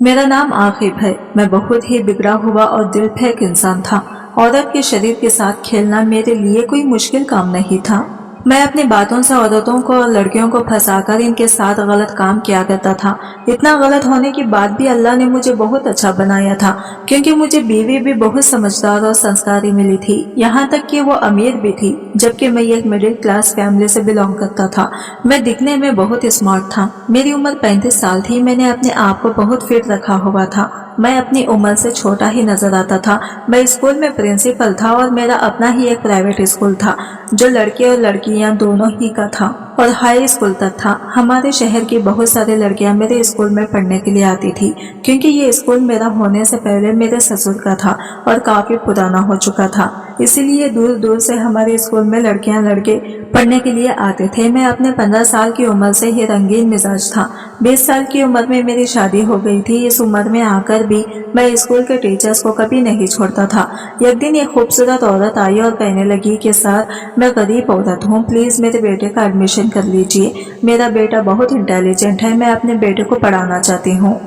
मेरा नाम आकिब है। मैं बहुत ही बिगड़ा हुआ और दिल फेंक इंसान था। औरत के शरीर के साथ खेलना मेरे लिए कोई मुश्किल काम नहीं था। मैं अपनी बातों से औरतों को और लड़कियों को फंसाकर इनके साथ गलत काम किया करता था। इतना गलत होने के बाद भी अल्लाह ने मुझे बहुत अच्छा बनाया था, क्योंकि मुझे बीवी भी बहुत समझदार और संस्कारी मिली थी। यहाँ तक कि वो अमीर भी थी, जबकि मैं एक मिडिल क्लास फैमिली से बिलोंग करता था। मैं दिखने में बहुत स्मार्ट था। मेरी उम्र 35 साल थी। मैंने अपने आप को बहुत फिट रखा हुआ था। मैं अपनी उम्र से छोटा ही नजर आता था। मैं स्कूल में प्रिंसिपल था और मेरा अपना ही एक प्राइवेट स्कूल था, जो लड़के और लड़कियां दोनों ही का था और हाई स्कूल तक था। हमारे शहर की बहुत सारी लड़कियां मेरे स्कूल में पढ़ने के लिए आती थी, क्योंकि ये स्कूल मेरा होने से पहले मेरे ससुर का था और काफी पुराना हो चुका था। इसीलिए दूर दूर से हमारे स्कूल में लड़कियां लड़के पढ़ने के लिए आते थे। मैं अपने 15 साल की उम्र से ही रंगीन मिजाज था। 20 साल की उम्र में मेरी शादी हो गई थी। इस उम्र में आकर भी मैं स्कूल के टीचर्स को कभी नहीं छोड़ता था। एक दिन एक खूबसूरत औरत आई और कहने लगी कि सर, मैं गरीब औरत हूँ, प्लीज मेरे बेटे का एडमिशन कर लीजिए। मेरा बेटा बहुत इंटेलिजेंट है। मैं अपने बेटे को पढ़ाना चाहती हूँ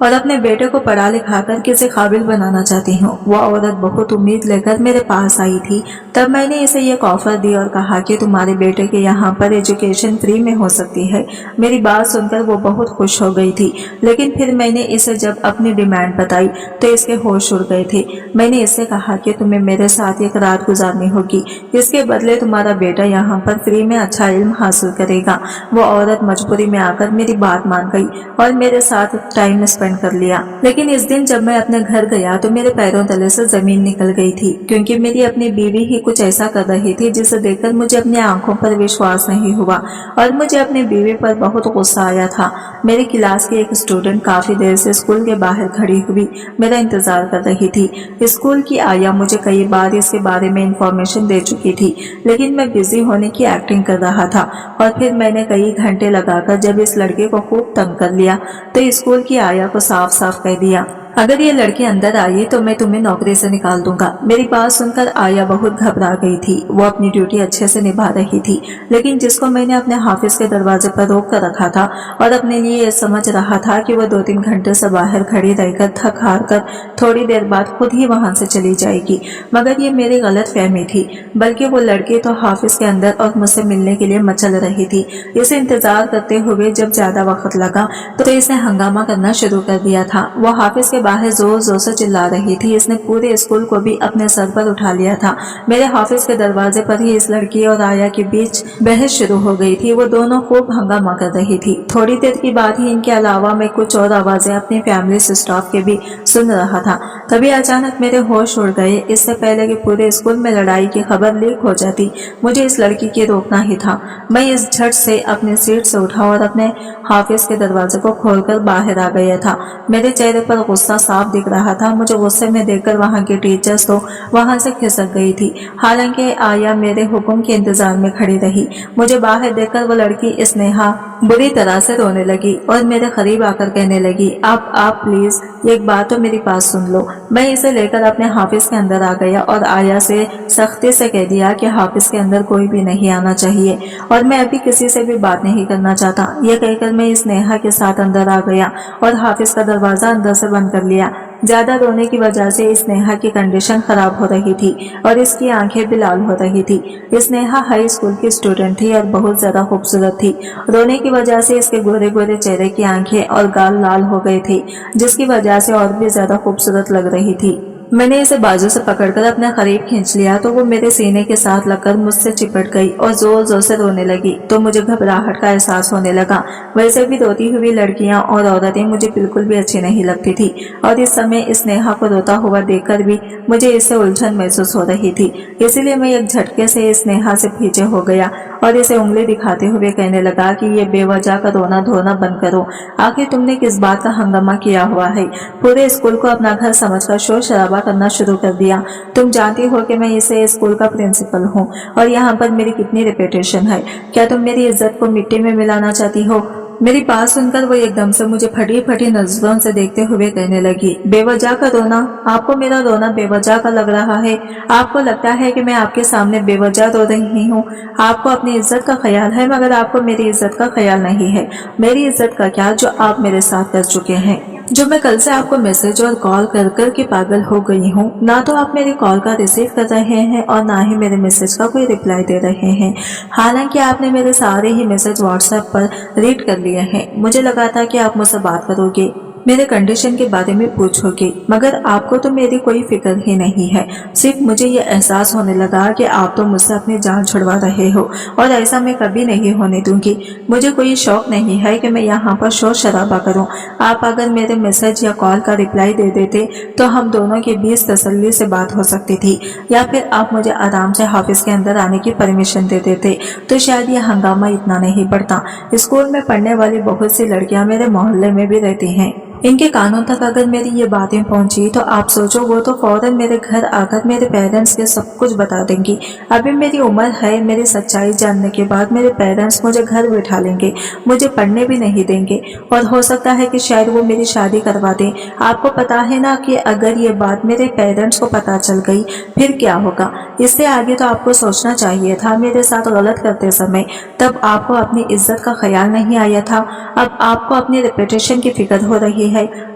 और अपने बेटे को पढ़ा लिखा कर किसी काबिल बनाना चाहती हूँ। वो औरत बहुत उम्मीद लेकर मेरे पास आई थी। तब मैंने इसे एक ऑफर दी और कहा कि तुम्हारे बेटे के यहाँ पर एजुकेशन फ्री में हो सकती है। मेरी बात सुनकर वो बहुत खुश हो गई थी, लेकिन फिर मैंने इसे जब अपनी डिमांड बताई तो इसके होश उड़ गए थे। मैंने इससे कहा कि तुम्हें मेरे साथ एक रात गुजारनी होगी, इसके बदले तुम्हारा बेटा यहाँ पर फ्री में अच्छा इल्म हासिल करेगा। वो औरत मजबूरी में आकर मेरी बात मान गई और मेरे साथ टाइम स्पेंड कर लिया। लेकिन इस दिन जब मैं अपने घर गया तो मेरे पैरों तले से जमीन निकल गई थी, क्योंकि मेरी अपनी बीवी ही कुछ ऐसा कर रही थी जिसे देखकर मुझे अपनी आंखों पर विश्वास नहीं हुआ और मुझे अपनी बीवी पर बहुत गुस्सा आया था। मेरी क्लास की एक स्टूडेंट काफी देर से स्कूल के बाहर खड़ी हुई मेरा इंतजार कर रही थी। स्कूल की आया मुझे कई बार इसके बारे में इंफॉर्मेशन दे चुकी थी, लेकिन मैं बिजी होने की एक्टिंग कर रहा था। और फिर मैंने कई घंटे लगाकर जब इस लड़के को खूब तंग कर लिया तो स्कूल की आया को साफ साफ कह दिया, अगर ये लड़की अंदर आई तो मैं तुम्हें नौकरी से निकाल दूंगा। मेरी बात सुनकर आया बहुत घबरा गई थी। वो अपनी ड्यूटी अच्छे से निभा रही थी, लेकिन जिसको मैंने अपने हाफिज के दरवाजे पर रोक कर रखा था और अपने लिए ये समझ रहा था कि वो 2-3 घंटे से बाहर खड़ी रहकर थक हार कर थोड़ी देर बाद खुद ही वहां से चली जाएगी, मगर ये मेरी गलत फहमी थी। बल्कि वो लड़की तो हाफिज के अंदर और मुझसे मिलने के लिए मचल रही थी। इसे इंतजार करते हुए जब ज्यादा वक्त लगा तो इसे हंगामा करना शुरू कर दिया था। वो हाफिज के बाहर जोर जोर से चिल्ला रही थी। इसने पूरे स्कूल को भी अपने सर पर उठा लिया था। मेरे हाफिज के दरवाजे पर ही इस लड़की और आया के बीच बहस शुरू हो गई थी। वो दोनों खूब हंगामा कर रही थी। थोड़ी देर की बात ही इनके अलावा मैं कुछ और आवाजें अपनी फैमिली से स्टाफ के भी सुन रहा था। तभी अचानक मेरे होश उड़ गए। इससे पहले कि पूरे स्कूल में लड़ाई की खबर लीक हो जाती, मुझे इस लड़की के रोकना ही था। मैं इस झट से अपनी सीट से उठा और अपने हाफिज के दरवाजे को खोलकर बाहर आ गया था। मेरे चेहरे पर गुस्सा साफ दिख रहा था। मुझे गुस्से में देखकर वहां की टीचर्स तो वहां से खिसक गई थी। हालांकि आया मेरे हुक्म के इंतजार में खड़ी रही। मुझे बाहर देखकर वो लड़की स्नेहा बुरी तरह से रोने लगी और मेरे करीब आकर कहने लगी, आप प्लीज एक बात तो मेरी बात सुन लो। मैं इसे लेकर अपने हाफिज के अंदर आ गया और आया से सख्ती से कह दिया कि हाफिज के अंदर कोई भी नहीं आना चाहिए और मैं अभी किसी से भी बात नहीं करना चाहता। यह कहकर मैं स्नेहा के साथ अंदर आ गया और हाफिज का दरवाजा अंदर से बंद कर लिया। ज्यादा रोने की वजह से स्नेहा की कंडीशन खराब हो रही थी और इसकी आंखें भी लाल हो रही थी। स्नेहा हाई स्कूल की स्टूडेंट थी और बहुत ज्यादा खूबसूरत थी। रोने की वजह से इसके गोरे गोरे चेहरे की आंखें और गाल लाल हो गए थे, जिसकी वजह से और भी ज्यादा खूबसूरत लग रही थी। मैंने इसे बाजू से पकड़कर अपने करीब खींच लिया तो वो मेरे सीने के साथ लगकर मुझसे चिपट गई और जोर जोर से रोने लगी। तो मुझे घबराहट का एहसास होने लगा। वैसे भी रोती हुई लड़कियां और औरतें मुझे बिल्कुल भी अच्छी नहीं लगती थी और इस समय स्नेहा को रोता हुआ देखकर भी मुझे इससे उलझन महसूस हो रही थी। इसीलिए मैं एक झटके से स्नेहा से पीछे हो गया और इसे उंगली दिखाते हुए कहने लगा कि ये बेवजह का रोना धोना बंद करो। आखिर तुमने किस बात का हंगामा किया हुआ है? पूरे स्कूल को अपना घर समझकर शोर शराबा करना शुरू कर दिया। तुम जानती हो कि मैं इसे स्कूल का प्रिंसिपल हूँ और यहाँ पर मेरी कितनी रेपुटेशन है। क्या तुम मेरी इज्जत को मिट्टी में मिलाना चाहती हो? मेरी बात सुनकर वो एकदम से मुझे फटी फटी नजरों से देखते हुए कहने लगी, बेवजह का रोना? आपको मेरा रोना बेवजह का लग रहा है? आपको लगता है कि मैं आपके सामने बेवजह रो रही हूँ? आपको अपनी इज्जत का ख्याल है, मगर आपको मेरी इज्जत का ख्याल नहीं है। मेरी इज्जत का क्या, जो आप मेरे साथ कर चुके हैं, जो मैं कल से आपको मैसेज और कॉल कर कर के पागल हो गई हूँ। ना तो आप मेरी कॉल का रिसीव कर रहे हैं और ना ही मेरे मैसेज का कोई रिप्लाई दे रहे हैं। हालांकि आपने मेरे सारे ही मैसेज व्हाट्सएप पर रीड कर लिए हैं। मुझे लगा था कि आप मुझसे बात करोगे, मेरे कंडीशन के बारे में पूछोगे, मगर आपको तो मेरी कोई फिक्र ही नहीं है। सिर्फ मुझे ये एहसास होने लगा कि आप तो मुझसे अपनी जान छुड़वा रहे हो और ऐसा मैं कभी नहीं होने दूंगी। मुझे कोई शौक नहीं है कि मैं यहाँ पर शोर शराबा करूँ। आप अगर मेरे मैसेज या कॉल का रिप्लाई दे देते तो हम दोनों के बीच तसल्ली से बात हो सकती थी, या फिर आप मुझे आराम से ऑफिस के अंदर आने की परमिशन दे देते तो शायद ये हंगामा इतना नहीं बढ़ता। स्कूल में पढ़ने वाली बहुत सी लड़कियां मेरे मोहल्ले में भी रहती हैं। इनके कानों तक अगर मेरी ये बातें पहुंची तो आप सोचो वो तो फौरन मेरे घर आकर मेरे पेरेंट्स के सब कुछ बता देंगी। अभी मेरी उम्र है, मेरी सच्चाई जानने के बाद मेरे पेरेंट्स मुझे घर बिठा लेंगे, मुझे पढ़ने भी नहीं देंगे और हो सकता है कि शायद वो मेरी शादी करवा दें। आपको पता है ना कि अगर ये बात मेरे पेरेंट्स को पता चल गई फिर क्या होगा। इससे आगे तो आपको सोचना चाहिए था मेरे साथ गलत करते समय। तब आपको अपनी इज्जत का ख्याल नहीं आया था, अब आपको अपनी रेपुटेशन की फिक्र हो रही है।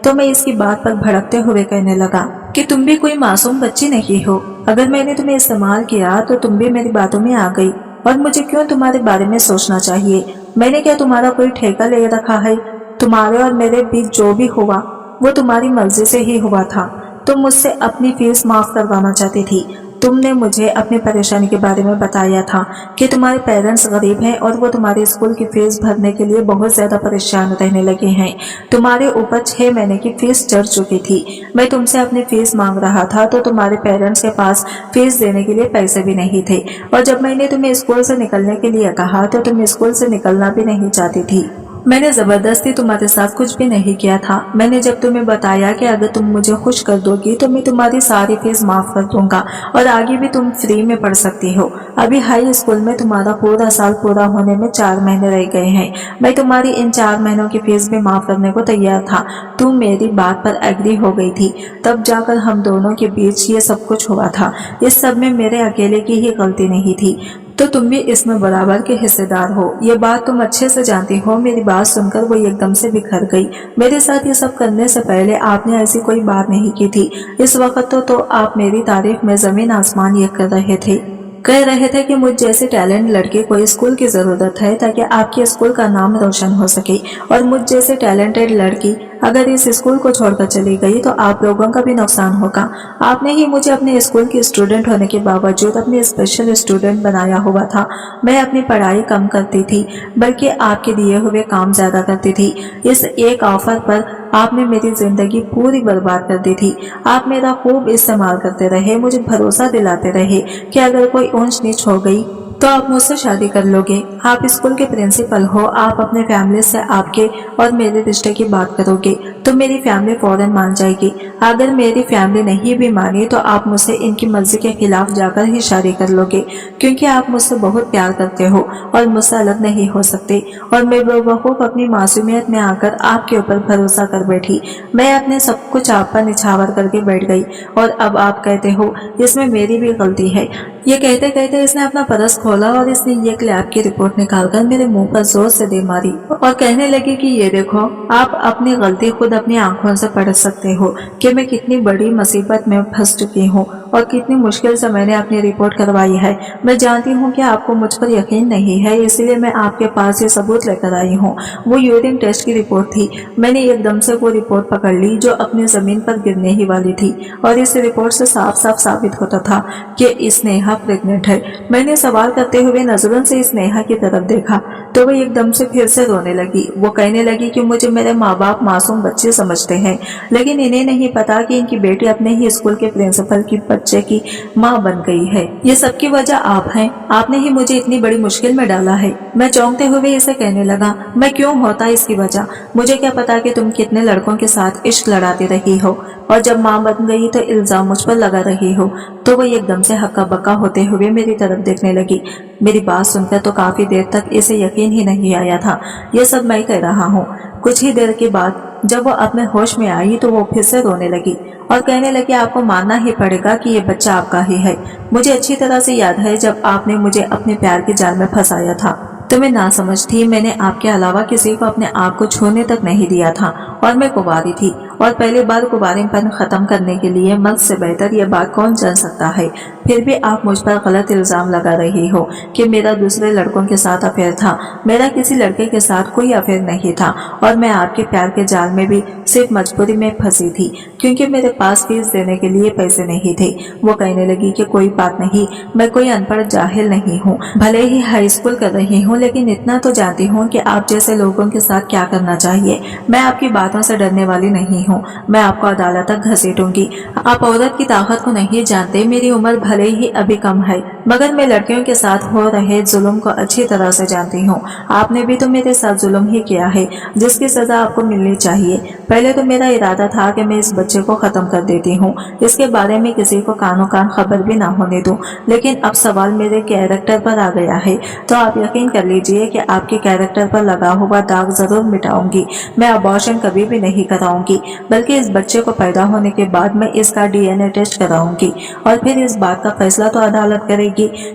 तो मैं इसकी बात पर भड़कते हुए कहने लगा कि तुम भी कोई मासूम बच्ची नहीं हो। अगर मैंने तुम्हें इस्तेमाल किया तो तुम भी मेरी बातों में आ गई, और मुझे क्यों तुम्हारे बारे में सोचना चाहिए। मैंने क्या तुम्हारा कोई ठेका ले रखा है। तुम्हारे और मेरे बीच जो भी हुआ वो तुम्हारी मर्जी से ही हुआ था। तुम मुझसे अपनी फीस माफ करवाना चाहती थी। तुमने मुझे अपनी परेशानी के बारे में बताया था कि तुम्हारे पेरेंट्स गरीब हैं और वो तुम्हारे स्कूल की फीस भरने के लिए बहुत ज्यादा परेशान रहने लगे हैं। तुम्हारे ऊपर 6 महीने की फीस चढ़ चुकी थी। मैं तुमसे अपनी फीस मांग रहा था तो तुम्हारे पेरेंट्स के पास फीस देने के लिए पैसे भी नहीं थे, और जब मैंने तुम्हें स्कूल से निकलने के लिए कहा तो तुम स्कूल से निकलना भी नहीं चाहती थी। मैंने जबरदस्ती तुम्हारे साथ कुछ भी नहीं किया था। मैंने जब तुम्हें बताया कि अगर तुम मुझे खुश कर दोगी तो मैं तुम्हारी सारी फीस माफ कर दूंगा और आगे भी तुम फ्री में पढ़ सकती हो। अभी हाई स्कूल में तुम्हारा पूरा साल पूरा होने में 4 महीने रह गए हैं। मैं तुम्हारी इन 4 महीनों की फीस भी माफ करने को तैयार था। तुम मेरी बात पर एग्री हो गई थी, तब जाकर हम दोनों के बीच ये सब कुछ हुआ था। इस सब में मेरे अकेले की ही गलती नहीं थी, तो तुम भी इसमें बराबर के हिस्सेदार हो। ये बात तुम अच्छे से जानती हो। मेरी बात सुनकर वो एकदम से बिखर गई। मेरे साथ ये सब करने से पहले आपने ऐसी कोई बात नहीं की थी। इस वक्त तो आप मेरी तारीफ में जमीन आसमान ये कर रहे थे। कह रहे थे कि मुझ जैसे टैलेंट लड़के को स्कूल की जरूरत है ताकि आपके स्कूल का नाम रोशन हो सके, और मुझ जैसे टैलेंटेड लड़की अगर इस स्कूल को छोड़कर चली गई तो आप लोगों का भी नुकसान होगा। आपने ही मुझे अपने स्कूल की स्टूडेंट होने के बावजूद अपनी स्पेशल स्टूडेंट बनाया हुआ था। मैं अपनी पढ़ाई कम करती थी बल्कि आपके दिए हुए काम ज्यादा करती थी। इस एक ऑफर पर आपने मेरी जिंदगी पूरी बर्बाद कर दी थी। आप मेरा खूब इस्तेमाल करते रहे, मुझे भरोसा दिलाते रहे कि अगर कोई ऊंच नीच हो गई तो आप मुझसे शादी कर लोगे। आप स्कूल के प्रिंसिपल हो, आप अपने फैमिली से आपके और मेरे रिश्ते की बात करोगे तो मेरी फैमिली फौरन मान जाएगी। अगर मेरी फैमिली नहीं भी मानी तो आप मुझसे इनकी मर्जी के खिलाफ जाकर ही शादी कर लोगे, क्योंकि आप मुझसे बहुत प्यार करते हो और मुझसे अलग नहीं हो सकते। और मैं बेवकूफ अपनी मासूमियत में आकर आपके ऊपर भरोसा कर बैठी। मैं अपने सब कुछ आप पर निछावर करके बैठ गई, और अब आप कहते हो इसमें मेरी भी गलती है। ये कहते कहते इसने अपना पर्स खोला और इसने ये लैब की रिपोर्ट निकालकर मेरे मुंह पर जोर से दे मारी और कहने लगी कि ये देखो, आप अपनी गलती खुद अपनी आंखों से पढ़ सकते हो कि मैं कितनी बड़ी मुसीबत में फंस चुकी हूँ और कितनी मुश्किल से मैंने अपनी रिपोर्ट करवाई है। मैं जानती हूँ कि आपको मुझ पर यकीन नहीं है, इसलिए मैं आपके पास ये सबूत लेकर आई हूँ। वो यूरिन टेस्ट की रिपोर्ट थी। मैंने एकदम से वो रिपोर्ट पकड़ ली जो अपनी जमीन पर गिरने ही वाली थी, और इस रिपोर्ट से साफ साफ साबित होता था कि स्नेहा प्रेग्नेंट है। मैंने सवाल करते हुए नजरों से स्नेहा की तरफ देखा तो वो एकदम से फिर से रोने लगी। वो कहने लगी कि मुझे मेरे माँ बाप मासूम बच्चे समझते हैं, लेकिन इन्हें नहीं पता कि इनकी बेटी अपने ही स्कूल के प्रिंसिपल की बच्चे की माँ बन गई है। ये सबकी वजह आप हैं। आपने ही मुझे इतनी बड़ी मुश्किल में डाला है। मैं चौंकते हुए इसे कहने लगा, मैं क्यों होता इसकी वजह? मुझे क्या पता कि तुम कितने लड़कों के साथ इश्क लड़ाती रही हो, और जब माँ बन गई तो इल्जाम मुझ पर लगा रही हो। तो वो एकदम से हक्का बक्का होते हुए मेरी तरफ देखने लगी। मेरी बात सुनकर तो काफी देर तक इसे यकीन ही नहीं आया था। ये सब मैं कह रहा हूँ। कुछ ही देर के बाद जब वो अपने होश में आई तो वो फिर से रोने लगी और कहने लगी, आपको मानना ही पड़ेगा कि ये बच्चा आपका ही है। मुझे अच्छी तरह से याद है जब आपने मुझे अपने प्यार के जाल में फंसाया था तो मैं ना समझ थी। मैंने आपके अलावा किसी को अपने आप को छूने तक नहीं दिया था, और मैं कुंवारी थी और पहली बार कुंवारेपन खत्म करने के लिए मर्द से बेहतर ये बात कौन जान सकता है। फिर भी आप मुझ पर गलत इल्जाम लगा रही हो कि मेरा दूसरे लड़कों के साथ अफेयर था। मेरा किसी लड़के के साथ कोई अफेयर नहीं था और मैं आपके प्यार के जाल में भी सिर्फ मजबूरी में फंसी थी क्योंकि मेरे पास फीस देने के लिए पैसे नहीं थे। वो कहने लगी कि कोई बात नहीं, मैं कोई अनपढ़ जाहिल नहीं हूँ, भले ही हाई स्कूल कर रही हूँ लेकिन इतना तो जानती हूँ कि आप जैसे लोगों के साथ क्या करना चाहिए। मैं आपकी बातों से डरने वाली नहीं हूँ, मैं आपको अदालत तक घसीटूंगी। आप औरत की ताकत को नहीं जानते। मेरी उम्र भले ही अभी कम है मगर मैं लड़कियों के साथ हो रहे जुल्म को अच्छी तरह से जानती हूँ। आपने भी तो मेरे साथ जुल्म ही किया है जिसकी सजा आपको मिलनी चाहिए। पहले तो मेरा इरादा था कि मैं इस बच्चे को खत्म कर देती हूँ, इसके बारे में किसी को कानो कान खबर भी ना होने दूं, लेकिन अब सवाल मेरे कैरेक्टर पर आ गया है तो आप यकीन कर लीजिए कि आपके कैरेक्टर पर लगा हुआ दाग जरूर मिटाऊंगी। मैं अबॉर्शन कभी भी नहीं कराऊंगी बल्कि इस बच्चे को पैदा होने के बाद मैं इसका DNA टेस्ट कराऊंगी और फिर इस बात का फैसला तो अदालत करेगी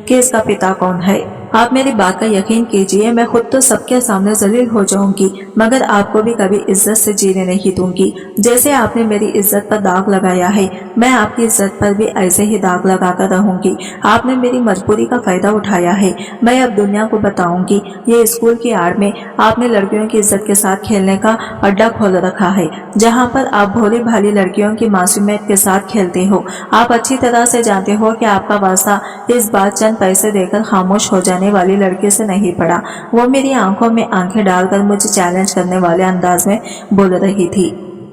कि इसका पिता कौन है। आप मेरी बात का यकीन कीजिए, मैं खुद तो सबके सामने जलील हो जाऊंगी मगर आपको भी कभी इज्जत से जीने नहीं दूंगी। जैसे आपने मेरी इज्जत पर दाग लगाया है मैं आपकी इज्जत पर भी ऐसे ही दाग लगाकर रहूंगी। आपने मेरी मजबूरी का फायदा उठाया है। मैं अब दुनिया को बताऊंगी ये स्कूल की आड़ में आपने लड़कियों की इज्जत के साथ खेलने का अड्डा खोल रखा है जहाँ पर आप भोली भाली लड़कियों की मासूमियत के साथ खेलते हो। आप अच्छी तरह से जानते हो कि आपका वास्ता इस बात चंद पैसे देकर खामोश हो जाने वाली लड़की से नहीं पड़ा। वो मेरी आंखों में आंखें डालकर मुझे चैलेंज करने वाले अंदाज में बोल रही थी।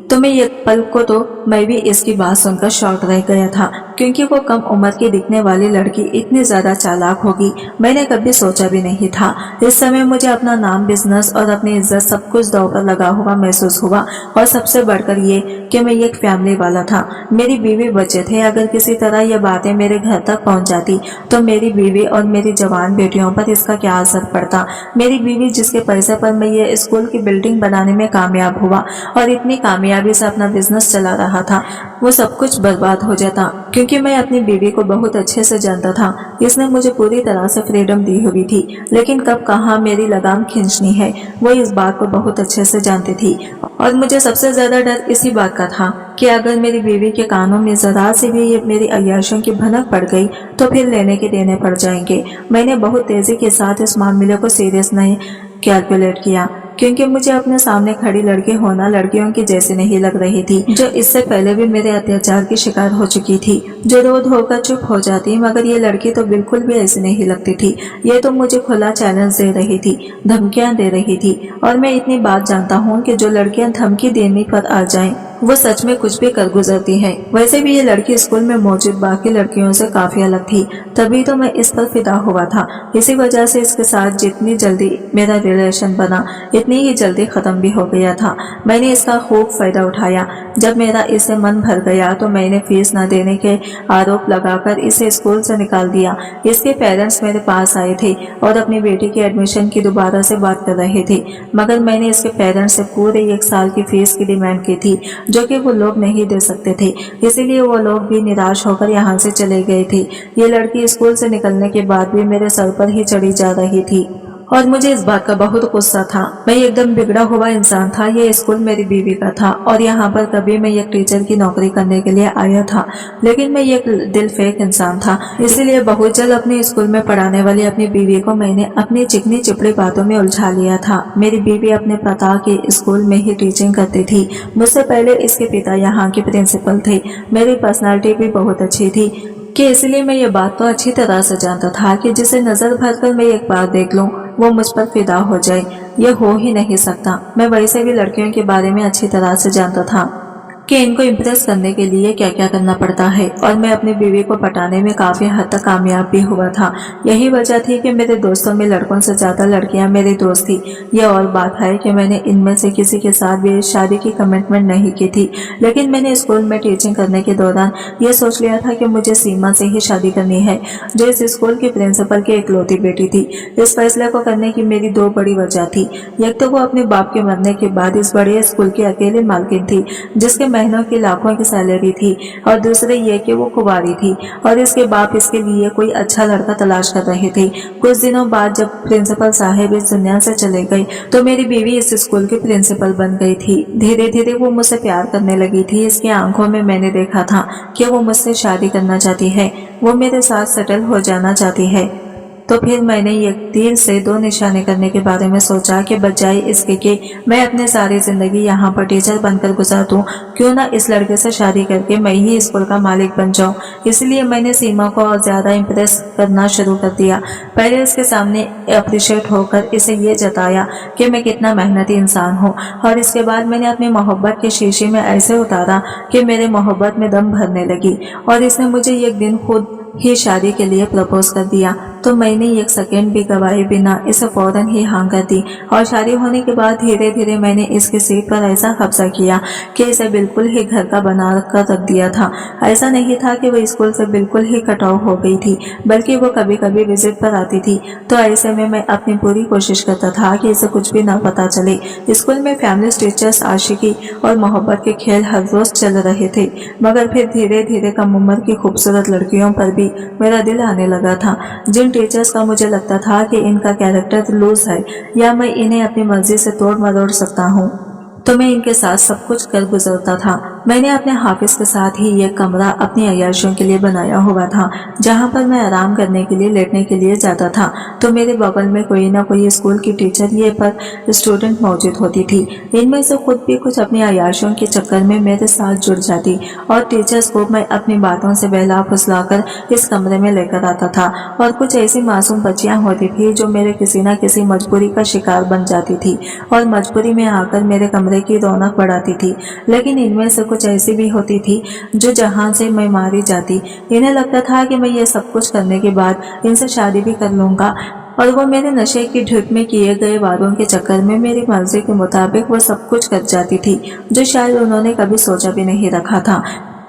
तो मैं एक पल को तो मैं भी इसकी बात सुनकर शॉक रह गया था क्योंकि वो कम उम्र की दिखने वाली लड़की इतनी ज्यादा चालाक होगी मैंने कभी सोचा भी नहीं था। इस समय मुझे अपना नाम, बिजनेस और अपनी इज्जत सब कुछ दांव पर लगा हुआ महसूस हुआ और सबसे बढ़कर ये कि मैं एक फैमिली वाला था। मेरी बीवी बच्चे थे। अगर किसी तरह ये बातें मेरे घर तक पहुंच जाती तो मेरी बीवी और मेरी जवान बेटियों पर इसका क्या असर पड़ता। मेरी बीवी जिसके पैसे पर मैं ये स्कूल की बिल्डिंग बनाने में कामयाब हुआ और इतनी कामयाबी से अपना बिजनेस चला रहा था, वो सब कुछ बर्बाद हो जाता क्योंकि मैं अपनी बीवी को बहुत अच्छे से जानता था। इसने मुझे पूरी तरह से फ्रीडम दी हुई थी लेकिन कब कहाँ मेरी लगाम खींचनी है वो इस बात को बहुत अच्छे से जानती थी और मुझे सबसे ज्यादा डर इसी बात का था कि अगर मेरी बीवी के कानों में जरा से भी ये मेरी अय्याशों की भनक पड़ गई तो फिर लेने के देने पड़ जाएंगे। मैंने बहुत तेजी के साथ इस मामले को सीरियस नहीं कैलकुलेट किया क्योंकि मुझे अपने सामने खड़ी लड़की होना लड़कियों की जैसी नहीं लग रही थी जो इससे पहले भी मेरे अत्याचार की शिकार हो चुकी थी, जो रोध होकर चुप हो जाती। मगर ये लड़की तो बिल्कुल भी ऐसी नहीं लगती थी। ये तो मुझे खुला चैलेंज दे रही थी, धमकियां दे रही थी और मैं इतनी बात जानता हूँ कि जो लड़कियां धमकी देने पर आ जाएं वो सच में कुछ भी कर गुजरती है। वैसे भी ये लड़की स्कूल में मौजूद बाकी लड़कियों से काफी अलग थी, तभी तो मैं इस पर फिदा हुआ था। इसी वजह से इसके साथ जितनी जल्दी मेरा रिलेशन बना इतनी ही जल्दी खत्म भी हो गया था। मैंने इसका खूब फायदा उठाया। जब मेरा इससे मन भर गया तो मैंने फीस न देने के आरोप लगाकर इसे स्कूल से निकाल दिया। इसके पेरेंट्स मेरे पास आए थे और अपनी बेटी के एडमिशन की दोबारा से बात कर रहे थे मगर मैंने इसके पेरेंट्स से पूरे 1 साल की फीस की डिमांड की थी जो कि वो लोग नहीं दे सकते थे। इसीलिए वो लोग भी निराश होकर यहाँ से चले गए थे। ये लड़की स्कूल से निकलने के बाद भी मेरे सर पर ही चढ़ी जा रही थी और मुझे इस बात का बहुत गुस्सा था। मैं एकदम बिगड़ा हुआ इंसान था। ये स्कूल मेरी बीवी का था और यहाँ पर कभी मैं एक टीचर की नौकरी करने के लिए आया था, लेकिन मैं एक दिल फेक इंसान था। इसीलिए बहुत जल्द अपने स्कूल में पढ़ाने वाली अपनी बीवी को मैंने अपनी चिकनी चिपड़ी बातों में उलझा लिया था। मेरी बीवी अपने पता के स्कूल में ही टीचिंग करती थी। मुझसे पहले इसके पिता यहाँ के प्रिंसिपल थे। मेरी पर्सनालिटी भी बहुत अच्छी थी कि इसलिए मैं ये बात तो अच्छी तरह से जानता था कि जिसे नजर भर कर मैं एक बार देख लूं वो मुझ पर फिदा हो जाए। यह हो ही नहीं सकता। मैं वैसे भी लड़कियों के बारे में अच्छी तरह से जानता था कि इनको इम्प्रेस करने के लिए क्या क्या करना पड़ता है और मैं अपनी बीवी को पटाने में काफी हद तक कामयाब भी हुआ था। यही वजह थी कि मेरे दोस्तों में लड़कों से ज्यादा लड़कियां मेरी दोस्त थी। यह और बात है कि मैंने इनमें से किसी के साथ भी शादी की कमिटमेंट नहीं की थी, लेकिन मैंने स्कूल में टीचिंग करने के दौरान यह सोच लिया था कि मुझे सीमा से ही शादी करनी है जो इस स्कूल की प्रिंसिपल की इकलौती बेटी थी। इस फैसले को करने की मेरी 2 बड़ी वजह थी। एक तो वो अपने बाप के मरने के बाद इस बड़े स्कूल की अकेली मालकिन थी जिसके महीनों की लाखों की सैलरी थी और दूसरे ये कि वो कुंवारी थी और इसके बाप इसके लिए कोई अच्छा लड़का तलाश कर रहे थे। कुछ दिनों बाद जब प्रिंसिपल साहब इस दुनिया से चले गए तो मेरी बीवी इस स्कूल की प्रिंसिपल बन गई थी। धीरे धीरे वो मुझसे प्यार करने लगी थी। इसकी आंखों में मैंने देखा था कि वो मुझसे शादी करना चाहती है, वो मेरे साथ सेटल हो जाना चाहती है। तो फिर मैंने एक तीर से दो निशाने करने के बारे में सोचा कि बजाय इसके कि मैं अपनी सारी जिंदगी यहाँ पर टीचर बनकर गुजार दूं, क्यों ना इस लड़के से शादी करके मैं ही स्कूल का मालिक बन जाऊं। इसलिए मैंने सीमा को और ज्यादा इम्प्रेस करना शुरू कर दिया। पहले इसके सामने अप्रिशिएट होकर इसे ये जताया कि मैं कितना मेहनती इंसान हूँ और इसके बाद मैंने अपनी मोहब्बत के शीशे में ऐसे उतारा कि मेरे मोहब्बत में दम भरने लगी और इसने मुझे एक दिन खुद ही शादी के लिए प्रपोज कर दिया। तो मैंने एक सेकेंड भी गवाए बिना इसे फौरन ही हाँ कर दी और शादी होने के बाद धीरे धीरे मैंने इसकी सीट पर ऐसा कब्जा किया कि इसे बिल्कुल ही घर का बना कर रख दिया था। ऐसा नहीं था कि वो स्कूल से बिल्कुल ही कट ऑफ हो गई थी, बल्कि वो कभी कभी विजिट पर आती थी। तो ऐसे में मैं अपनी पूरी कोशिश करता था कि इसे कुछ भी न पता चले। स्कूल में फैमिली टीचर्स, आशिकी और मोहब्बत के खेल हर रोज चल रहे थे, मगर फिर धीरे धीरे कम उम्र की खूबसूरत लड़कियों पर भी मेरा दिल आने लगा था, जिन टीचर्स का मुझे लगता था कि इनका कैरेक्टर लूज है या मैं इन्हें अपनी मर्जी से तोड़ मरोड़ सकता हूँ, तो मैं इनके साथ सब कुछ कर गुजरता था। मैंने अपने हाफिज के साथ ही ये कमरा अपनी अय्याशियों के लिए बनाया हुआ था, जहाँ पर मैं आराम करने के लिए, लेटने के लिए जाता था। तो मेरे बगल में कोई ना कोई स्कूल की टीचर ये पर स्टूडेंट मौजूद होती थी। इनमें से खुद भी कुछ अपनी अय्याशियों के चक्कर में मेरे साथ जुड़ जाती और टीचर्स को मैं अपनी बातों से बहला फुसलाकर इस कमरे में लेकर आता था। और कुछ ऐसी मासूम बच्चियां होती थी जो मेरे किसी न किसी मजबूरी का शिकार बन जाती थी और मजबूरी में आकर मेरे कमरे की रौनक बढ़ाती थी। लेकिन इनमें से कुछ ऐसी भी होती थी जो जहां से मैं मारी जाती। इन्हें लगता था कि मैं ये सब कुछ करने के बाद इनसे शादी भी कर लूंगा और वो मेरे नशे की धुत में किए गए वादों के चक्कर में मेरी मर्जी के मुताबिक वो सब कुछ कर जाती थी, जो शायद उन्होंने कभी सोचा भी नहीं रखा था।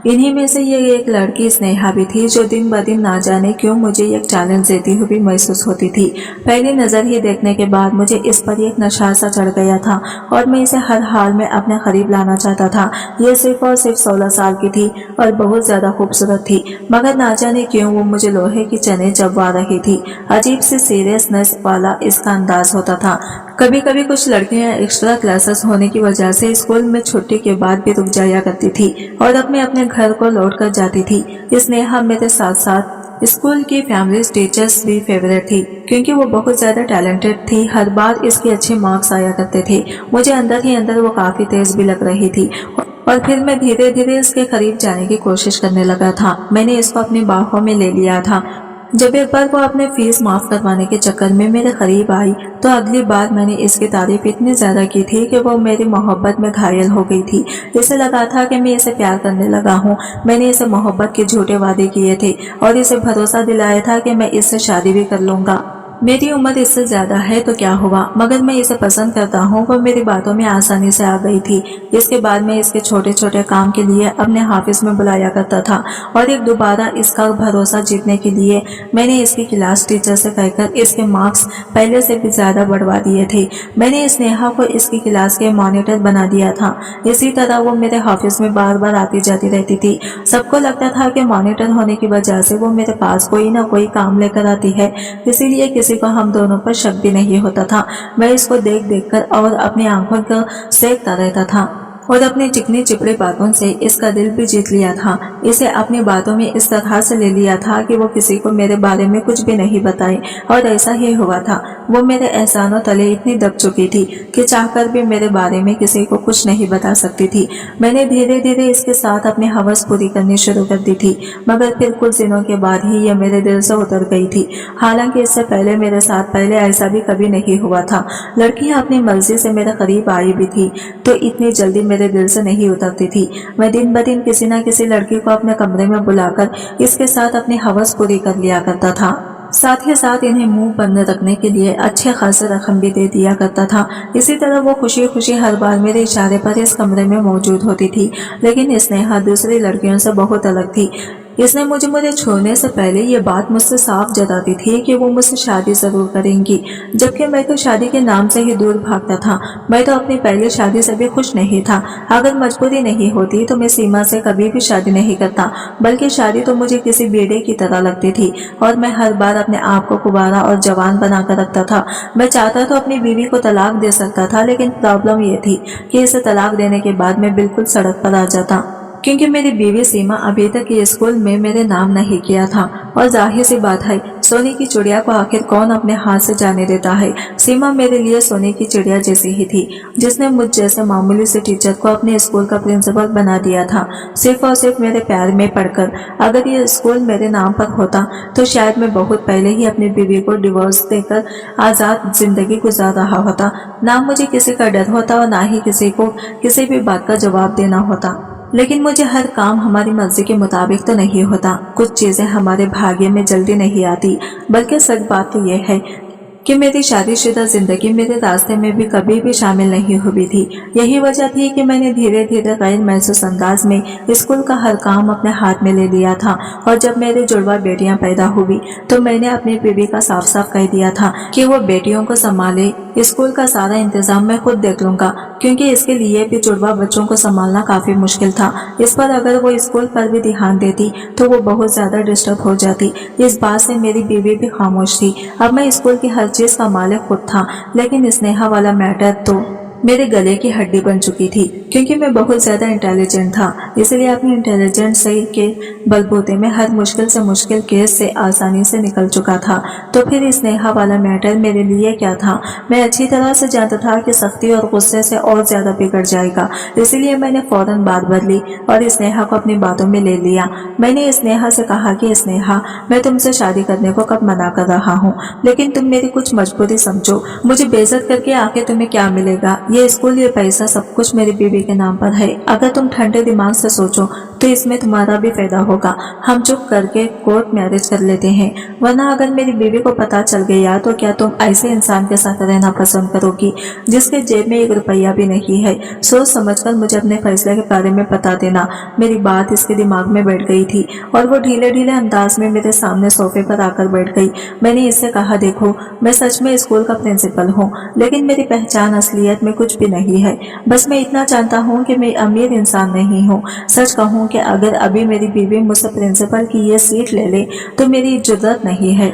इन्हीं में से ये एक लड़की स्नेहा भी थी, जो दिन ब दिन ना जाने क्यों मुझे एक चैलेंज देती हुई महसूस होती थी। पहली नजर ही देखने के बाद मुझे इस पर एक नशा सा चढ़ गया था और मैं इसे हर हाल में अपने करीब लाना चाहता था। ये सिर्फ और सिर्फ 16 साल की थी और बहुत ज्यादा खूबसूरत थी, मगर ना जाने क्यों वो मुझे लोहे की चने चबवा रही थी। अजीब सी सीरियसनेस वाला इसका अंदाज होता था। कभी कभी कुछ लड़कियां एक्स्ट्रा क्लासेस होने की वजह से स्कूल में छुट्टी के बाद भी रुक जाया करती थी और अपने घर को लौट कर जाती थी। स्नेहा मेरे साथ साथ स्कूल की फैमिली टीचर्स भी फेवरेट थी, क्योंकि वो बहुत ज्यादा टैलेंटेड थी। हर बार इसके अच्छे मार्क्स आया करते थे। मुझे अंदर ही अंदर वो काफी तेज भी लग रही थी और फिर मैं धीरे धीरे इसके करीब जाने की कोशिश करने लगा था। मैंने इसको अपनी बाहों में ले लिया था। जब एक बार वो अपने फीस माफ करवाने के चक्कर में मेरे करीब आई तो अगली बार मैंने इसकी तारीफ इतनी ज्यादा की थी कि वो मेरी मोहब्बत में घायल हो गई थी। इसे लगा था कि मैं इसे प्यार करने लगा हूँ। मैंने इसे मोहब्बत के झूठे वादे किए थे और इसे भरोसा दिलाया था कि मैं इससे शादी भी कर लूंगा। मेरी उम्र इससे ज्यादा है तो क्या हुआ, मगर मैं इसे पसंद करता हूँ। वो मेरी बातों में आसानी से आ गई थी। इसके बाद मैं इसके छोटे छोटे काम के लिए अपने हाफिज में बुलाया करता था और एक दोबारा इसका भरोसा जीतने के लिए मैंने इसकी क्लास टीचर से कहकर इसके मार्क्स पहले से भी ज्यादा बढ़वा दिए थे। मैंने स्नेहा को इसकी क्लास के मॉनिटर बना दिया था। इसी तरह वो मेरे हाफिज में बार बार आती जाती रहती थी। सबको लगता था कि मॉनिटर होने की वजह से वो मेरे पास कोई ना कोई काम लेकर आती है, इसीलिए किसी को हम दोनों पर शक भी नहीं होता था। मैं इसको देख देख कर और अपनी आंखों को सेकता रहता था और अपनी चिकनी चिपड़ी बातों से इसका दिल भी जीत लिया था। इसे अपनी बातों में इस तरह से ले लिया था कि वो किसी को मेरे बारे में कुछ भी नहीं बताए और ऐसा ही हुआ था। वो मेरे एहसानों तले इतनी दब चुकी थी कि चाहकर भी मेरे बारे में किसी को कुछ नहीं बता सकती थी। मैंने धीरे धीरे इसके साथ अपनी हवस पूरी करनी शुरू कर दी थी, मगर फिर कुछ दिनों के बाद ही यह मेरे दिल से उतर गई थी। हालांकि इससे पहले मेरे साथ पहले ऐसा भी कभी नहीं हुआ था। लड़कियां अपनी मर्जी से मेरे करीब आई भी थी तो इतनी जल्दी मेरे दिल से नहीं उतरती थी। मैं दिन ब दिन किसी न किसी लड़की को अपने कमरे में बुलाकर इसके साथ अपनी हवस पूरी कर लिया करता था। साथ ही साथ इन्हें मुंह बंद रखने के लिए अच्छे खासे रकम भी दे दिया करता था। इसी तरह वो खुशी खुशी हर बार मेरे इशारे पर इस कमरे में मौजूद होती थी। लेकिन स्नेहा दूसरी लड़कियों से बहुत अलग थी। इसने मुझे छोड़ने से पहले ये बात मुझसे साफ जताती थी कि वो मुझसे शादी जरूर करेंगी, जबकि मैं तो शादी के नाम से ही दूर भागता था। मैं तो अपनी पहली शादी से भी खुश नहीं था। अगर मजबूरी नहीं होती तो मैं सीमा से कभी भी शादी नहीं करता, बल्कि शादी तो मुझे किसी बेड़े की तरह लगती थी और मैं हर बार अपने आप को कुंवारा और जवान बनाकर रखता था। मैं चाहता तो अपनी बीवी को तलाक दे सकता था, लेकिन प्रॉब्लम ये थी कि इसे तलाक देने के बाद मैं बिल्कुल सड़क पर आ जाता, क्योंकि मेरी बीवी सीमा अभी तक ये स्कूल में मेरे नाम नहीं किया था। और जाहिर सी बात है, सोने की चिड़िया को आखिर कौन अपने हाथ से जाने देता है। सीमा मेरे लिए सोने की चिड़िया जैसी ही थी, जिसने मुझ जैसे मामूली से टीचर को अपने स्कूल का प्रिंसिपल बना दिया था, सिर्फ और सिर्फ मेरे प्यार में पड़कर। अगर ये स्कूल मेरे नाम पर होता तो शायद मैं बहुत पहले ही अपनी बीवी को डिवोर्स देकर आजाद जिंदगी गुजार रहा होता। ना मुझे किसी का डर होता और ना ही किसी को किसी भी बात का जवाब देना होता। लेकिन मुझे हर काम हमारी मर्जी के मुताबिक तो नहीं होता। कुछ चीजें हमारे भाग्य में जल्दी नहीं आती, बल्कि सच बात तो यह है कि मेरी शादीशुदा जिंदगी मेरे रास्ते में भी कभी भी शामिल नहीं हुई थी। यही वजह थी कि मैंने धीरे धीरे गैर महसूस अंदाज में स्कूल का हर काम अपने हाथ में ले लिया था। और जब मेरी जुड़वा बेटियां पैदा हुई तो मैंने अपनी बीवी का साफ साफ कह दिया था कि वो बेटियों को संभाले, स्कूल का सारा इंतजाम मैं खुद देख लूंगा, क्योंकि इसके लिए भी जुड़वा बच्चों को संभालना काफी मुश्किल था। इस पर अगर वो स्कूल पर भी ध्यान देती तो वो बहुत ज्यादा डिस्टर्ब हो जाती। इस बात से मेरी बीवी भी खामोश थी। अब मैं स्कूल की हर चीज का मालिक खुद था, लेकिन स्नेहा वाला मैटर तो मेरे गले की हड्डी बन चुकी थी। क्योंकि मैं बहुत ज्यादा इंटेलिजेंट था, इसलिए अपनी इंटेलिजेंस के बलबूते में हर मुश्किल से मुश्किल केस से आसानी से निकल चुका था। तो फिर स्नेहा वाला मैटर मेरे लिए क्या था? मैं अच्छी तरह से जानता था कि सख्ती और गुस्से से और ज्यादा बिगड़ जाएगा, इसलिए मैंने फौरन बात बदली और स्नेहा को अपनी बातों में ले लिया। मैंने स्नेहा से कहा कि स्नेहा, मैं तुमसे शादी करने को कब मना कर रहा हूँ, लेकिन तुम मेरी कुछ मजबूरी समझो। मुझे बेइज्जत करके आके तुम्हें क्या मिलेगा? ये स्कूल, ये पैसा, सब कुछ मेरी बीवी के नाम पर है। अगर तुम ठंडे दिमाग से सोचो तो इसमें तुम्हारा भी फायदा होगा। हम चुप करके कोर्ट मैरिज कर लेते हैं, वरना अगर मेरी बीवी को पता चल गया तो क्या तुम ऐसे इंसान के साथ रहना पसंद करोगी जिसके जेब में 1 रुपया भी नहीं है? सोच समझकर मुझे अपने फैसले के बारे में बता देना। मेरी बात इसके दिमाग में बैठ गई थी और वो ढीले ढीले अंदाज में मेरे सामने सोफे पर आकर बैठ गई। मैंने इससे कहा, देखो, मैं सच में स्कूल का प्रिंसिपल हूँ, लेकिन मेरी पहचान असलियत में कुछ भी नहीं है। बस मैं इतना जानता हूँ कि मैं अमीर इंसान नहीं हूँ। सच कहूँ कि अगर अभी मेरी बीवी मुझसे प्रिंसिपल की ये सीट ले ले तो मेरी जरूरत नहीं है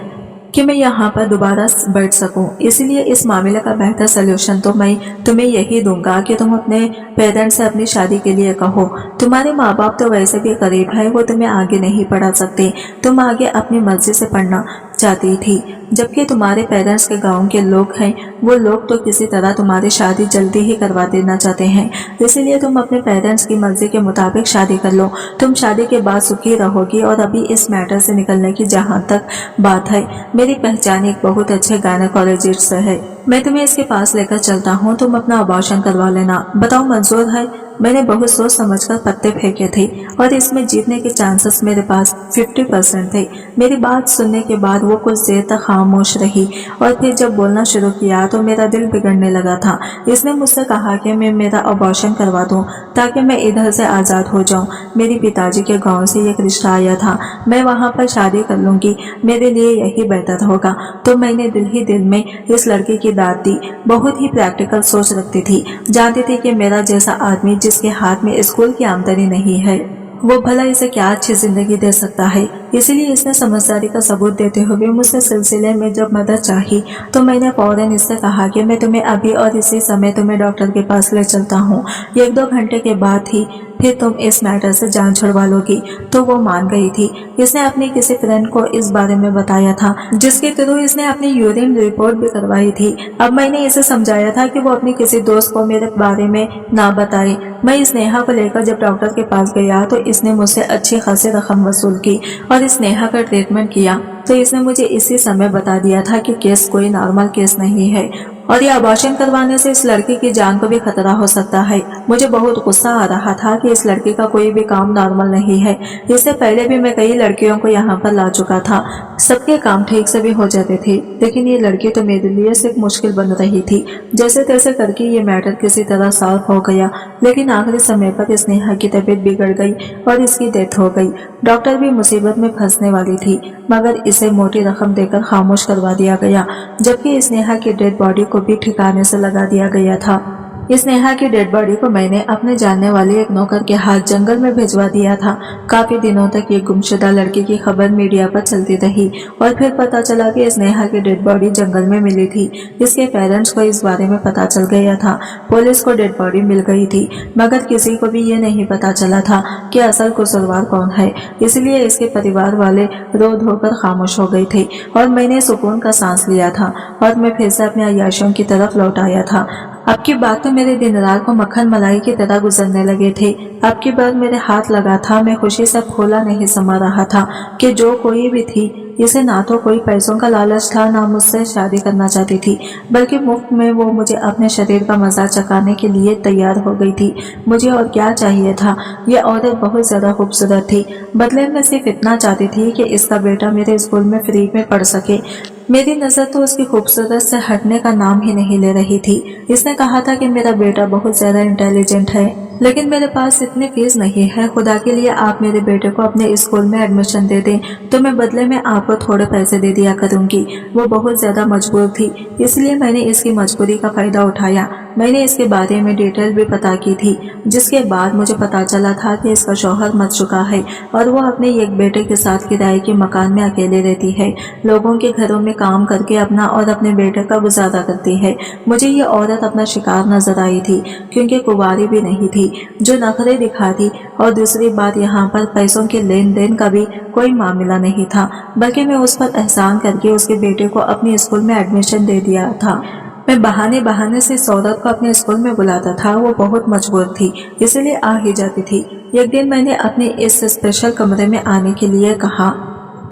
कि मैं यहाँ पर दोबारा बैठ सकूं। इसलिए इस मामले का बेहतर सलूशन तो मैं तुम्हें यही दूंगा कि तुम अपने पेरेंट्स से अपनी शादी के लिए कहो। तुम्हारे माँ बाप तो वैसे भी करीब है, वो तुम्हें आगे नहीं पढ़ा सकते। तुम आगे अपनी मर्जी से पढ़ना चाहती थी, जबकि तुम्हारे पेरेंट्स के गांव के लोग हैं, वो लोग तो किसी तरह तुम्हारी शादी जल्दी ही करवा देना चाहते हैं। इसीलिए तुम अपने पेरेंट्स की मर्जी के मुताबिक शादी कर लो। तुम शादी के बाद सुखी रहोगी। और अभी इस मैटर से निकलने की जहाँ तक बात है, मेरी पहचान एक बहुत अच्छे गायनेकोलॉजिस्ट से है। मैं तुम्हें इसके पास लेकर चलता हूँ, तुम अपना अबॉर्शन करवा लेना। बताओ, मंजूर है? मैंने बहुत सोच समझकर पत्ते फेंके थे और इसमें जीतने के चांसेस मेरे पास 50% थे। मेरी बात सुनने के बाद वो कुछ देर तक खामोश रही और फिर जब बोलना शुरू किया तो मेरा दिल बिगड़ने लगा था। इसने मुझसे कहा कि मैं मेरा अबॉर्शन करवा दूं ताकि मैं इधर से आज़ाद हो जाऊं। मेरे पिताजी के गांव से एक रिश्ता आया था, मैं वहां पर शादी कर लूंगी, मेरे लिए यही बेहतर होगा। तो मैंने दिल ही दिल में इस लड़की की दाद दी। बहुत ही प्रैक्टिकल सोच रखती थी, जानती थी कि मेरा जैसा आदमी जिसके हाथ में स्कूल की आमदनी नहीं है, वो भला इसे क्या अच्छी जिंदगी दे सकता है। इसीलिए इसने समझदारी का सबूत देते हुए मुझसे सिलसिले में जब मदद चाही तो मैंने फौरन इससे कहा कि मैं तुम्हें अभी और इसी समय तुम्हें डॉक्टर के पास ले चलता हूँ। 1-2 घंटे के बाद ही फिर तुम इस मैटर से जान छुड़वा लोगी। तो वो मान गई थी। इसने अपनी किसी फ्रेंड को इस बारे में बताया था, जिसके थ्रू इसने अपनी यूरिन रिपोर्ट भी करवाई थी। अब मैंने इसे समझाया था कि वो अपनी किसी दोस्त को मेरे बारे में ना बताए। मैं स्नेहा को लेकर जब डॉक्टर के पास गया तो इसने मुझसे अच्छी खासी रकम वसूल की और स्नेहा का ट्रीटमेंट किया। तो इसने मुझे इसी समय बता दिया था कि केस कोई नॉर्मल केस नहीं है और ये अबॉर्शन करवाने से इस लड़की की जान को भी खतरा हो सकता है। मुझे बहुत गुस्सा आ रहा था कि इस लड़की का कोई भी काम नॉर्मल नहीं है। इससे पहले भी मैं कई लड़कियों को यहाँ पर ला चुका था, सबके काम ठीक से भी हो जाते थे, लेकिन ये लड़की तो मेरे लिए सिर्फ मुश्किल बन रही थी। जैसे तैसे करके ये मैटर किसी तरह सॉल्व हो गया, लेकिन आखिरी समय पर स्नेहा की तबीयत बिगड़ गई और इसकी डेथ हो गई। डॉक्टर भी मुसीबत में फंसने वाली थी, मगर इसे मोटी रकम देकर खामोश करवा दिया गया, जबकि स्नेहा की डेड बॉडी को भी ठिकाने से लगा दिया गया था। स्नेहा की डेड बॉडी को मैंने अपने जानने वाले एक नौकर के हाथ जंगल में भिजवा दिया था। काफी दिनों तक ये गुमशुदा लड़की की खबर मीडिया पर चलती रही और फिर पता चला कि स्नेहा की डेड बॉडी जंगल में मिली थी। इसके पेरेंट्स को इस बारे में पता चल गया था। पुलिस को डेड बॉडी मिल गई थी, मगर किसी को भी ये नहीं पता चला था कि असल कसूरवार कौन है। इसलिए इसके परिवार वाले रो धो कर खामोश हो गए थे और मैंने सुकून का सांस लिया था और मैं फिर से अपने अय्याशों की तरफ लौट आया था। अब की बात तो मेरे दिन रात को मक्खन मलाई की तरह गुजरने लगे थे। अब की बात मेरे हाथ लगा था, मैं खुशी से फूला नहीं समा रहा था कि जो कोई भी थी, इसे ना तो कोई पैसों का लालच था, ना मुझसे शादी करना चाहती थी, बल्कि मुफ्त में वो मुझे अपने शरीर का मजा चखाने के लिए तैयार हो गई थी। मुझे और क्या चाहिए था। ये औरत बहुत ज्यादा खूबसूरत थी। बदले में सिर्फ इतना चाहती थी कि इसका बेटा मेरे स्कूल में फ्री में पढ़ सके। मेरी नजर तो उसकी खूबसूरत से हटने का नाम ही नहीं ले रही थी। इसने कहा था कि मेरा बेटा बहुत ज्यादा इंटेलिजेंट है, लेकिन मेरे पास इतनी फीस नहीं है। खुदा के लिए आप मेरे बेटे को अपने स्कूल में एडमिशन दे दें तो मैं बदले में आपको थोड़े पैसे दे दिया करूंगी। वो बहुत ज्यादा मजबूर थी, इसलिए मैंने इसकी मजबूरी का फायदा उठाया। मैंने इसके बारे में डिटेल भी पता की थी, जिसके बाद मुझे पता चला था कि इसका शौहर मर चुका है और वो अपने एक बेटे के साथ किराए के मकान में अकेले रहती है। लोगों के घरों में काम करके अपना और अपने बेटे का गुजारा करती है। मुझे ये औरत अपना शिकार नजर आई थी, क्योंकि कुंवारी भी नहीं थी जो नखरे दिखाती, और दूसरी बात यहाँ पर पैसों के लेन देन का भी कोई मामला नहीं था, बल्कि मैं उस पर एहसान करके उसके बेटे को अपने स्कूल में एडमिशन दे दिया था। मैं बहाने बहाने से इस औरत को अपने स्कूल में बुलाता था। वो बहुत मजबूर थी, इसलिए आ ही जाती थी। एक दिन मैंने अपने इस स्पेशल कमरे में आने के लिए कहा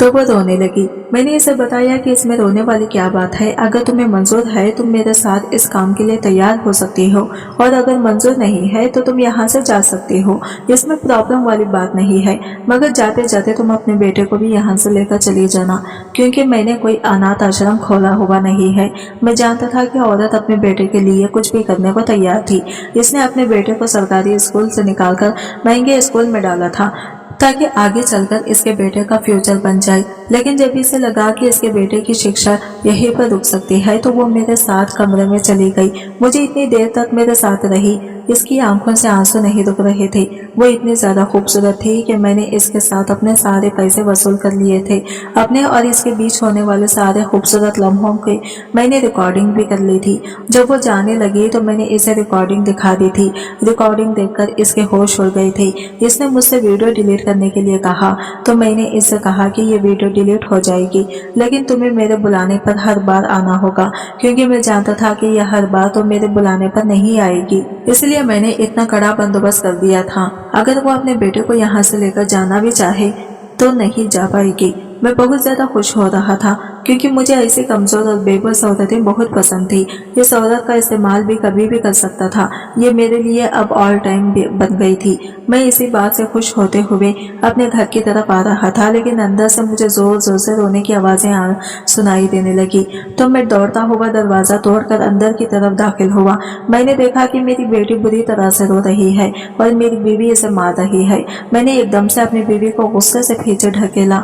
तो वो रोने लगी। मैंने इसे बताया कि इसमें रोने वाली क्या बात है। अगर तुम्हें मंजूर है तुम मेरे साथ इस काम के लिए तैयार हो सकती हो, और अगर मंजूर नहीं है तो तुम यहाँ से जा सकती हो। इसमें प्रॉब्लम वाली बात नहीं है, मगर जाते जाते तुम अपने बेटे को भी यहाँ से लेकर चली जाना, क्योंकि मैंने कोई अनाथ आश्रम खोला हुआ नहीं है। मैं जानता था कि औरत अपने बेटे के लिए कुछ भी करने को तैयार थी। इसने अपने बेटे को सरकारी स्कूल से निकालकर महंगे स्कूल में डाला था, ताकि आगे चलकर इसके बेटे का फ्यूचर बन जाए। लेकिन जब इसे लगा कि इसके बेटे की शिक्षा यहीं पर रुक सकती है, तो वो मेरे साथ कमरे में चली गई। मुझे इतनी देर तक मेरे साथ रही। इसकी आंखों से आंसू नहीं रुक रहे थे। वो इतनी ज्यादा खूबसूरत थी कि मैंने इसके साथ अपने सारे पैसे वसूल कर लिए थे। अपने और इसके बीच होने वाले सारे खूबसूरत लम्हों के मैंने रिकॉर्डिंग भी कर ली थी। जब वो जाने लगी तो मैंने इसे रिकॉर्डिंग दिखा दी थी। रिकॉर्डिंग देखकर इसके होश उड़ गए थे। इसने मुझसे वीडियो डिलीट करने के लिए कहा, तो मैंने इससे कहा कि ये वीडियो डिलीट हो जाएगी, लेकिन तुम्हें मेरे बुलाने पर हर बार आना होगा, क्योंकि मैं जानता था कि यह हर बार तो मेरे बुलाने पर नहीं आएगी। इसलिए मैंने इतना कड़ा बंदोबस्त कर दिया था। अगर वो अपने बेटे को यहाँ से लेकर जाना भी चाहे तो नहीं जा पाएगी। मैं बहुत ज्यादा खुश हो रहा था, क्योंकि मुझे ऐसी कमजोर और बेबस औरतें बहुत पसंद थी। इस औरत का इस्तेमाल भी कभी भी कर सकता था। ये मेरे लिए अब ऑल टाइम बन गई थी। मैं इसी बात से खुश होते हुए अपने घर की तरफ आ रहा था, लेकिन अंदर से मुझे जोर जोर से रोने की आवाजें सुनाई देने लगी। तो मैं दौड़ता हुआ दरवाजा तोड़कर अंदर की तरफ दाखिल हुआ। मैंने देखा कि मेरी बेटी बुरी तरह से रो रही है और मेरी बीवी इसे मार रही है। मैंने एकदम से अपनी बीवी को गुस्से से पीछे ढकेला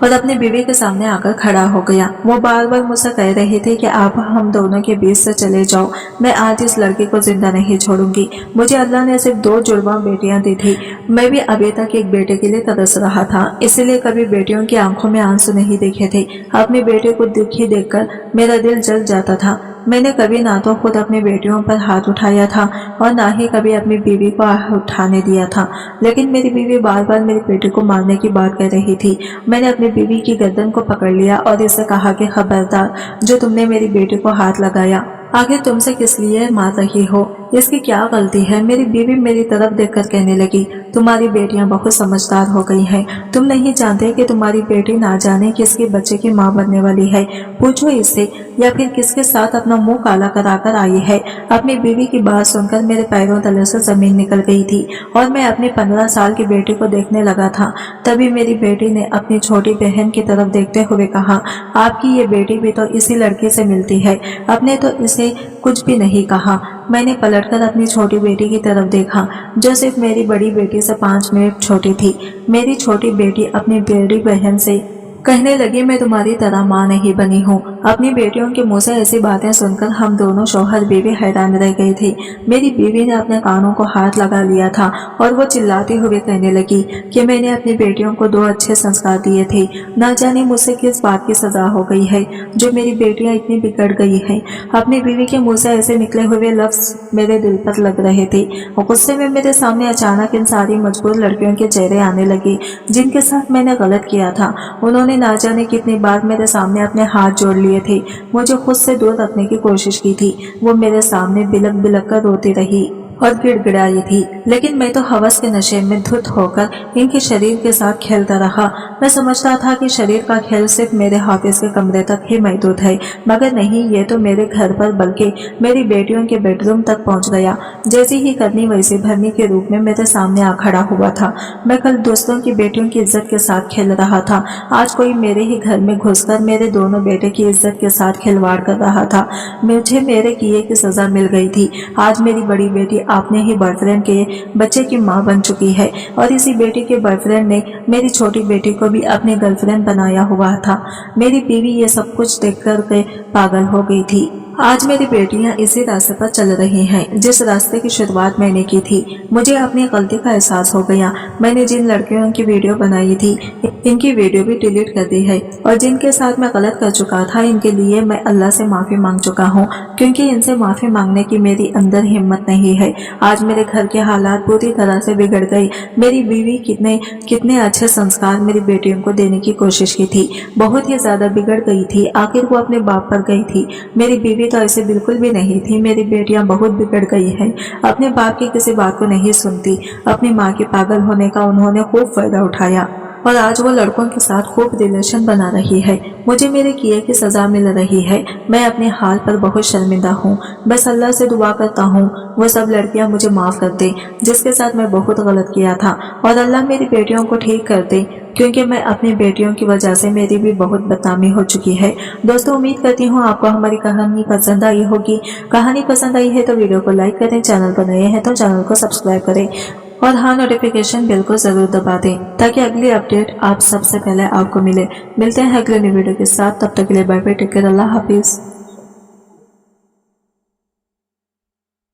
और अपनी बीवी के सामने आकर खड़ा हो गया। वो बार बार मुझसे कह रही थी कि आप हम दोनों के बीच से चले जाओ। मैं आज इस लड़की को जिंदा नहीं छोड़ूंगी। मुझे अल्लाह ने सिर्फ 2 जुड़वा बेटियां दी थी। मैं भी अभी तक एक बेटे के लिए तरस रहा था, इसलिए कभी बेटियों की आंखों में आंसू नहीं देखे थे। अपने बेटे को दुखी देखकर मेरा दिल जल जाता था। मैंने कभी ना तो खुद अपनी बेटियों पर हाथ उठाया था और ना ही कभी अपनी बीवी को उठाने दिया था, लेकिन मेरी बीवी बार बार मेरी बेटी को मारने की बात कह रही थी। मैंने अपनी बीवी की गर्दन को पकड़ लिया और इससे कहा कि खबरदार, जो तुमने मेरी बेटी को हाथ लगाया, आखिर तुमसे किस लिए मार रही हो। इसकी क्या गलती है? मेरी बीवी मेरी तरफ देखकर कहने लगी, तुम्हारी बेटियां बहुत समझदार हो गई हैं। तुम नहीं जानते कि तुम्हारी बेटी ना जाने किसके बच्चे की माँ बनने वाली है। पूछो इससे, या फिर किसके साथ अपना मुंह काला कराकर आई है। अपनी बीवी की बात सुनकर मेरे पैरों तले से जमीन निकल गई थी और मैं अपनी 15 साल की बेटी को देखने लगा था। तभी मेरी बेटी ने अपनी छोटी बहन की तरफ देखते हुए कहा, आपकी ये बेटी भी तो इसी लड़के से मिलती है। अपने तो इसे कुछ भी नहीं कहा। मैंने पलटकर अपनी छोटी बेटी की तरफ देखा, जो सिर्फ मेरी बड़ी बेटी से 5 मिनट छोटी थी। मेरी छोटी बेटी अपनी बड़ी बहन से कहने लगी, मैं तुम्हारी तरह माँ नहीं बनी हूँ। अपनी बेटियों के मुंह से ऐसी बातें सुनकर हम दोनों शौहर बीवी हैरान रह गए थे। मेरी बीवी ने अपने कानों को हाथ लगा लिया था और वो चिल्लाते हुए कहने लगी कि मैंने अपनी बेटियों को 2 अच्छे संस्कार दिए थे। ना जाने मुझसे किस बात की सजा हो गई है जो मेरी बेटियां इतनी बिगड़ गई हैं। अपनी बीवी के मुंह से ऐसे निकले हुए लफ्ज मेरे दिल पर लग रहे थे। गुस्से में मेरे सामने अचानक इन सारी मजबूर लड़कियों के चेहरे आने लगे जिनके साथ मैंने गलत किया था। उन्होंने ना जाने कितनी बार मेरे सामने अपने हाथ जोड़ लिए थे, मुझे खुद से दूर रखने की कोशिश की थी। वो मेरे सामने बिलक बिलक कर रोती रही और गिड़गिड़ाई थी, लेकिन मैं तो हवस के नशे में धुत होकर इनके शरीर के साथ खेलता रहा। मैं समझता था कि शरीर का खेल सिर्फ मेरे हाफिज के कमरे तक ही महदूद है, मगर नहीं, ये तो मेरे घर पर बल्कि मेरी बेटियों के बेडरूम तक पहुंच गया। जैसी ही करनी वैसी भरनी के रूप में मेरे सामने आ खड़ा हुआ था। मैं कल दोस्तों की बेटियों की इज्जत के साथ खेल रहा था, आज कोई मेरे ही घर में घुसकर मेरे दोनों बेटे की इज्जत के साथ खिलवाड़ कर रहा था। मुझे मेरे किए की सजा मिल गई थी। आज मेरी बड़ी बेटी अपने ही बॉयफ्रेंड के बच्चे की मां बन चुकी है और इसी बेटी के बॉयफ्रेंड ने मेरी छोटी बेटी को भी अपनी गर्लफ्रेंड बनाया हुआ था। मेरी बीवी ये सब कुछ देखकर के पागल हो गई थी। आज मेरी बेटियां इसी रास्ते पर चल रही हैं जिस रास्ते की शुरुआत मैंने की थी। मुझे अपनी गलती का एहसास हो गया। मैंने जिन लड़कियों की वीडियो बनाई थी, इनकी वीडियो भी डिलीट कर दी है और जिनके साथ मैं गलत कर चुका था, इनके लिए मैं अल्लाह से माफी मांग चुका हूँ, क्योंकि इनसे माफी मांगने की मेरी अंदर हिम्मत नहीं है। आज मेरे घर के हालात पूरी तरह से बिगड़ गए। मेरी बीवी कितने अच्छे संस्कार मेरी बेटियों को देने की कोशिश की थी, बहुत ही ज्यादा बिगड़ गई थी। आखिर वो अपने बाप पर गई थी। मेरी बीवी तो ऐसे बिल्कुल भी नहीं थी। मेरी बेटियां बहुत बिगड़ गई हैं, अपने बाप की किसी बात को नहीं सुनती। अपनी माँ के पागल होने का उन्होंने खूब फायदा उठाया और आज वो लड़कों के साथ खूब रिलेशन बना रही है। मुझे मेरे किए की सजा मिल रही है। मैं अपने हाल पर बहुत शर्मिंदा हूँ। बस अल्लाह से दुआ करता हूँ वो सब लड़कियां मुझे माफ कर दे जिसके साथ मैं बहुत गलत किया था, और अल्लाह मेरी बेटियों को ठीक कर दे, क्योंकि मैं अपनी बेटियों की वजह से मेरी भी बहुत बदनामी हो चुकी है। दोस्तों, उम्मीद करती हूँ आपको हमारी कहानी पसंद आई होगी। कहानी पसंद आई है तो वीडियो को लाइक करें, चैनल पर नए हैं तो चैनल को सब्सक्राइब करें और हाँ, नोटिफिकेशन बेल को जरूर दबा दें ताकि अगली अपडेट आप सबसे पहले आपको मिले। मिलते हैं अगले वीडियो के साथ, तब तक के लिए बाय बाय, टेक केयर, अल्लाह हाफिज।